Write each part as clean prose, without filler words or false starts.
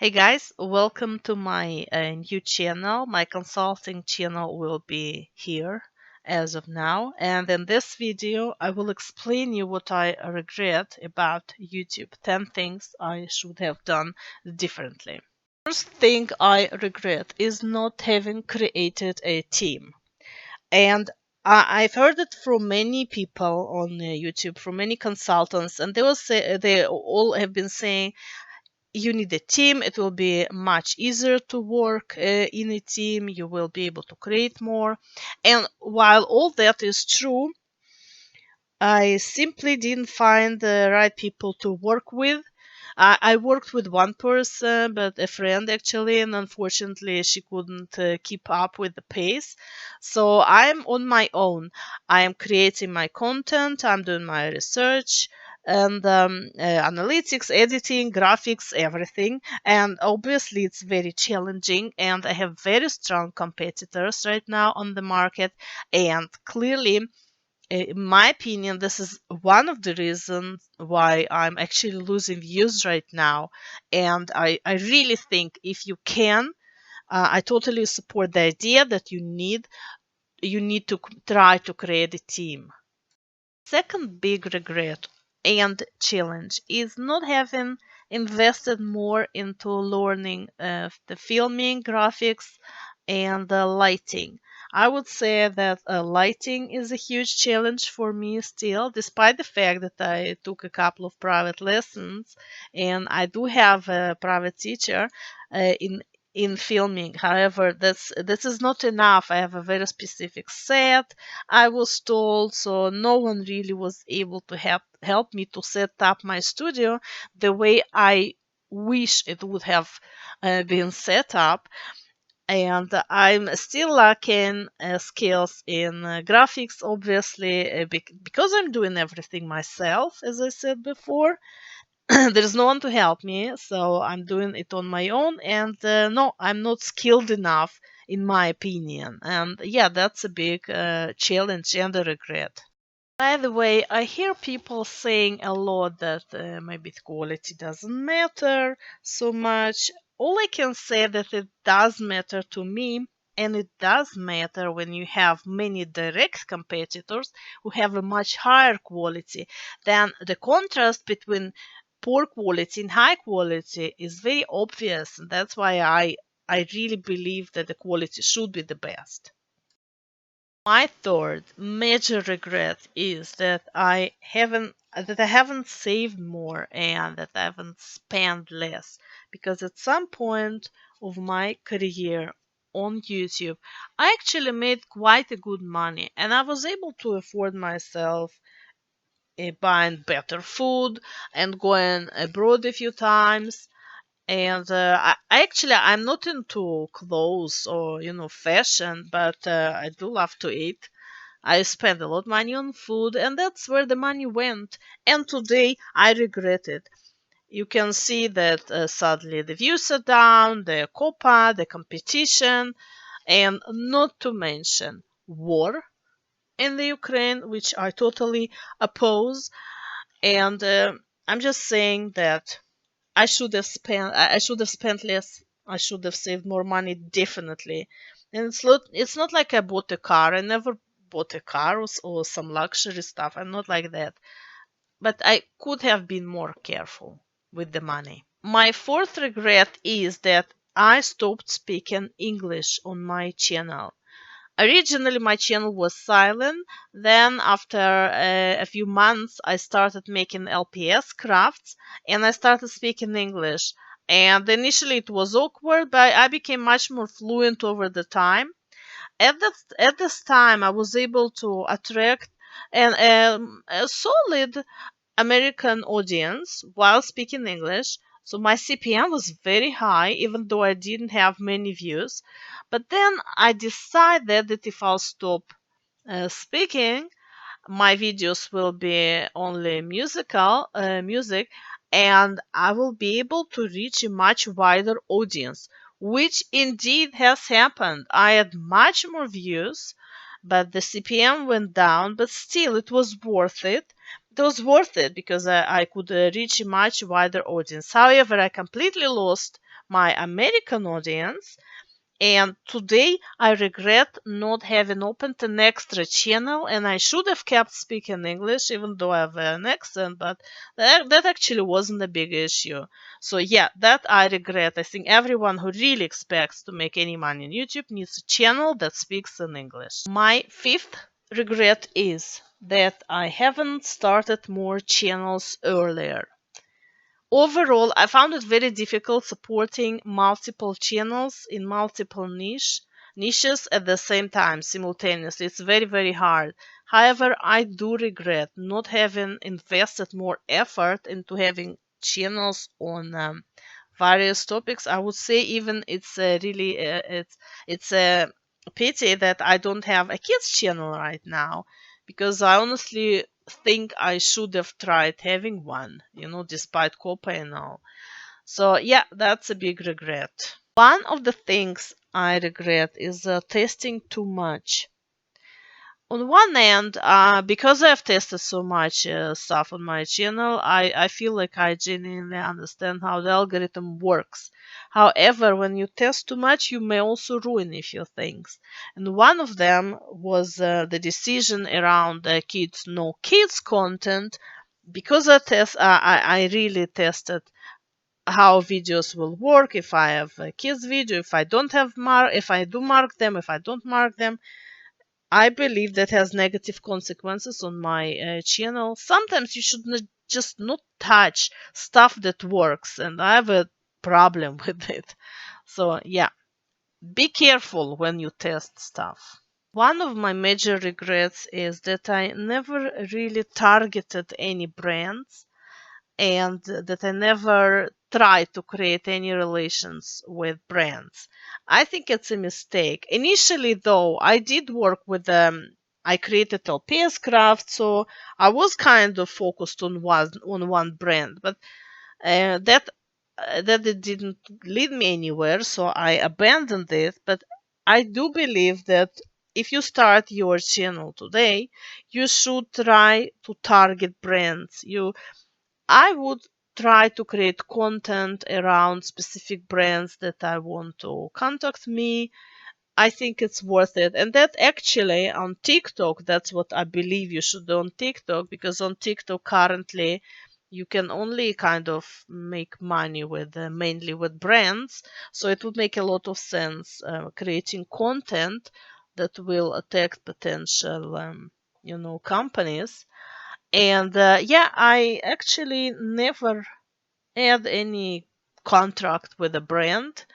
Hey guys, welcome to my new channel. My consulting channel will be here as of now. And in this video, I will explain you what I regret about YouTube. 10 things I should have done differently. First thing I regret is not having created a team. And I've heard it from many people on YouTube, from many consultants, and they all have been saying you need a team. It will be much easier to work in a team. You will be able to create more. And while all that is true, I simply didn't find the right people to work with. I worked with one person, but a friend actually, and unfortunately, she couldn't keep up with the pace. So I'm on my own. I am creating my content, I'm doing my research and analytics, editing, graphics, everything. And obviously, it's very challenging, and I have very strong competitors right now on the market. And clearly, in my opinion, this is one of the reasons why I'm actually losing views right now. And I really think if you can, I totally support the idea that you need to try to create a team. Second big regret and challenge is not having invested more into learning the filming, graphics, and the lighting. I would say that lighting is a huge challenge for me still, despite the fact that I took a couple of private lessons and I do have a private teacher in filming. However, this is not enough. I have a very specific set, I was told, so no one really was able to help me to set up my studio the way I wish it would have been set up. And I'm still lacking skills in graphics, obviously, because I'm doing everything myself, as I said before. There's no one to help me, so I'm doing it on my own. And no, I'm not skilled enough, in my opinion. And yeah, that's a big challenge and a regret. By the way, I hear people saying a lot that maybe the quality doesn't matter so much. All I can say that it does matter to me, and it does matter when you have many direct competitors who have a much higher quality. Then the contrast between poor quality and high quality is very obvious, and that's why I really believe that the quality should be the best. My third major regret is that I haven't saved more and that I haven't spent less, because at some point of my career on YouTube I actually made quite a good money, and I was able to afford myself buying better food and going abroad a few times. And I'm not into clothes or fashion, but I do love to eat. I spent a lot of money on food, and that's where the money went. And today I regret it. You can see that sadly the views are down, the COPA, the competition, and not to mention war in the Ukraine, which I totally oppose. And I'm just saying that I should have spent less. I should have saved more money, definitely. And it's not like I bought a car. I never bought a car or some luxury stuff. I'm not like that. But I could have been more careful with the money. My fourth regret is that I stopped speaking English on my channel. Originally, my channel was silent. Then, after a few months, I started making LPS crafts and I started speaking English. And initially, it was awkward, but I became much more fluent over the time. At this time, I was able to attract a solid American audience while speaking English. So my CPM was very high, even though I didn't have many views. But then I decided that if I'll stop speaking, my videos will be only music, and I will be able to reach a much wider audience, which indeed has happened. I had much more views, but the CPM went down, but still it was worth it. It was worth it because I could reach a much wider audience. However, I completely lost my American audience. And today I regret not having opened an extra channel, and I should have kept speaking English even though I have an accent, but that actually wasn't a big issue. So yeah, that I regret. I think everyone who really expects to make any money on YouTube needs a channel that speaks in English. My fifth regret is that I haven't started more channels earlier. Overall, I found it very difficult supporting multiple channels in multiple niches at the same time simultaneously. It's very, very hard. However, I do regret not having invested more effort into having channels on various topics. I would say even it's really it's a pity that I don't have a kids channel right now, because I honestly think I should have tried having one, despite COPA and all. So yeah, that's a big regret. One of the things I regret is testing too much. On one end, because I've tested so much stuff on my channel, I feel like I genuinely understand how the algorithm works. However, when you test too much, you may also ruin a few things. And one of them was the decision around kids no kids content. Because I really tested how videos will work, if I have a kids video, if I don't have if I do mark them, if I don't mark them. I believe that has negative consequences on my channel. Sometimes you should just not touch stuff that works, and I have a problem with it. So yeah, be careful when you test stuff. One of my major regrets is that I never really targeted any brands, and that I never try to create any relations with brands. I think it's a mistake. Initially, though, I did work with I created LPS Craft, so I was kind of focused on one brand, but that it didn't lead me anywhere, so I abandoned it. But I do believe that if you start your channel today, you should try to target brands. I would try to create content around specific brands that I want to contact me. I think it's worth it. And that actually on TikTok, that's what I believe you should do on TikTok, because on TikTok currently you can only kind of make money with mainly with brands. So it would make a lot of sense creating content that will attract potential, companies. And yeah, I actually never had any contract with a brand,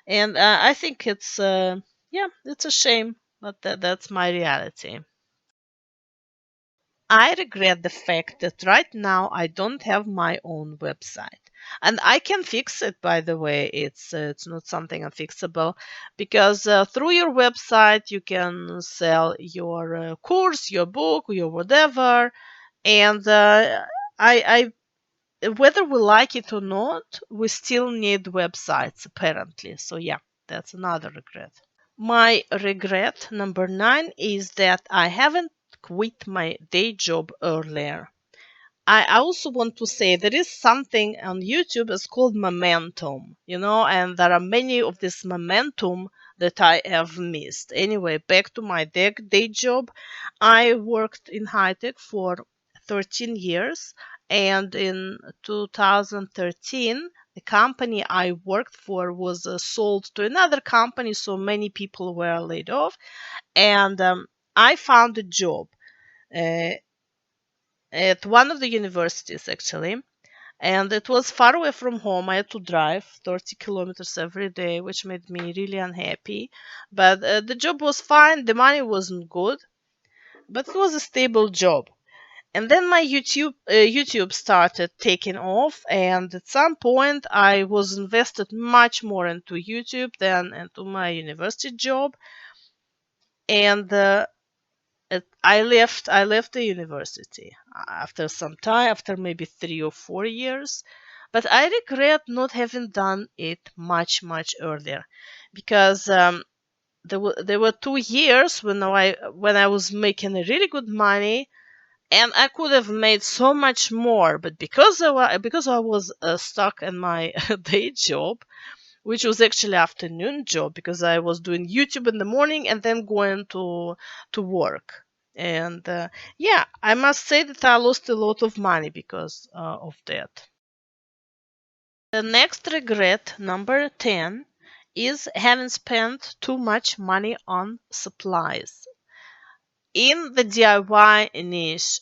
and I think it's yeah, it's a shame, but that's my reality. I regret the fact that right now I don't have my own website. And I can fix it, by the way. It's not something unfixable, because through your website you can sell your course, your book, your whatever. And whether we like it or not, we still need websites apparently. So yeah, that's another regret. My regret number 9 is that I haven't quit my day job earlier. I also want to say there is something on YouTube it's called momentum, and there are many of this momentum that I have missed. Anyway, back to my day job. I worked in high tech for 13 years, and in 2013, the company I worked for was sold to another company, so many people were laid off, and I found a job. Uh, at one of the universities actually, and it was far away from home. I had to drive 30 kilometers every day, which made me really unhappy, but the job was fine. The money wasn't good, but it was a stable job. And then my YouTube started taking off, and at some point I was invested much more into YouTube than into my university job. And I left the university after some time, after maybe 3 or 4 years. But I regret not having done it much earlier, because there were 2 years when I was making really good money, and I could have made so much more. But because I was stuck in my day job, which was actually afternoon job because I was doing YouTube in the morning and then going to work. And yeah, I must say that I lost a lot of money because of that. The next regret, number 10, is having spent too much money on supplies. In the DIY niche,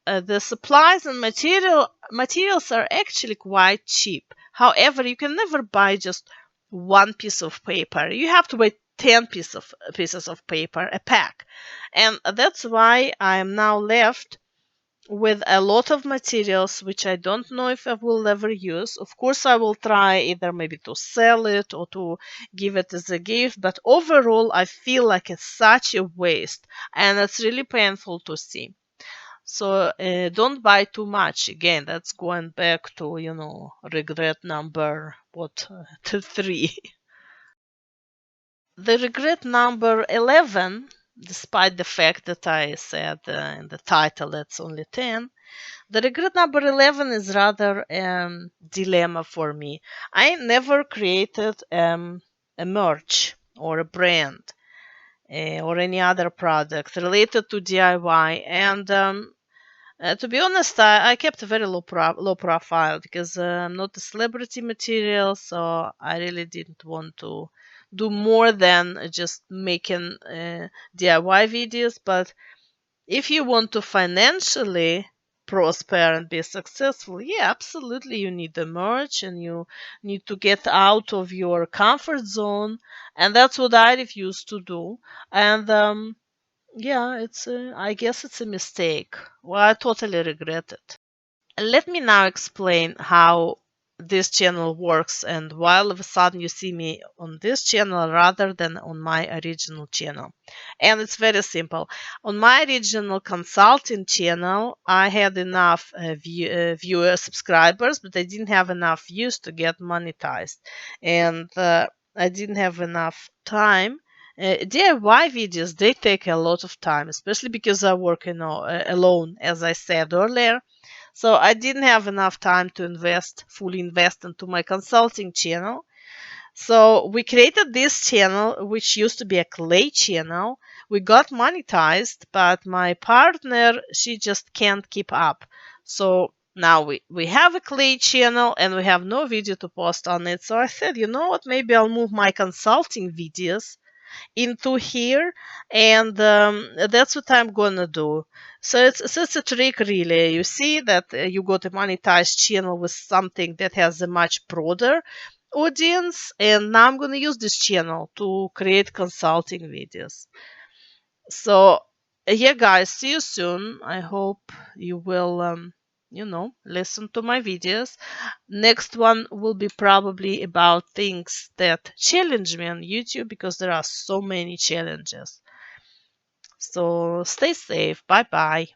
the supplies and materials are actually quite cheap. However, you can never buy just one piece of paper. You have to buy 10 pieces of paper a pack. And that's why I am now left with a lot of materials which I don't know if I will ever use. Of course, I will try either maybe to sell it or to give it as a gift, but overall, I feel like it's such a waste and it's really painful to see. So don't buy too much. Again, that's going back to, regret number, what, to 3. The regret number 11, despite the fact that I said in the title it's only 10, the regret number 11 is rather dilemma for me. I never created a merch or a brand or any other product related to DIY. And to be honest, I kept a very low profile because I'm not a celebrity material, so I really didn't want to do more than just making DIY videos. But if you want to financially prosper and be successful, yeah, absolutely, you need the merch and you need to get out of your comfort zone, and that's what I refuse to do. And yeah, I guess it's a mistake. Well, I totally regret it. Let me now explain how this channel works and why all of a sudden you see me on this channel rather than on my original channel. And it's very simple. On my original consulting channel, I had enough viewer subscribers, but I didn't have enough views to get monetized. And I didn't have enough time. DIY videos, they take a lot of time, especially because I work alone, as I said earlier. So I didn't have enough time to fully invest into my consulting channel. So we created this channel, which used to be a clay channel. We got monetized, but my partner, she just can't keep up. So now we have a clay channel and we have no video to post on it. So I said, you know what, maybe I'll move my consulting videos into here, and that's what I'm gonna do. So it's a trick, really. You see that you got a monetized channel with something that has a much broader audience, and now I'm gonna use this channel to create consulting videos. So yeah, guys, see you soon. I hope you will listen to my videos. Next one will be probably about things that challenge me on YouTube because there are so many challenges. So stay safe. Bye bye.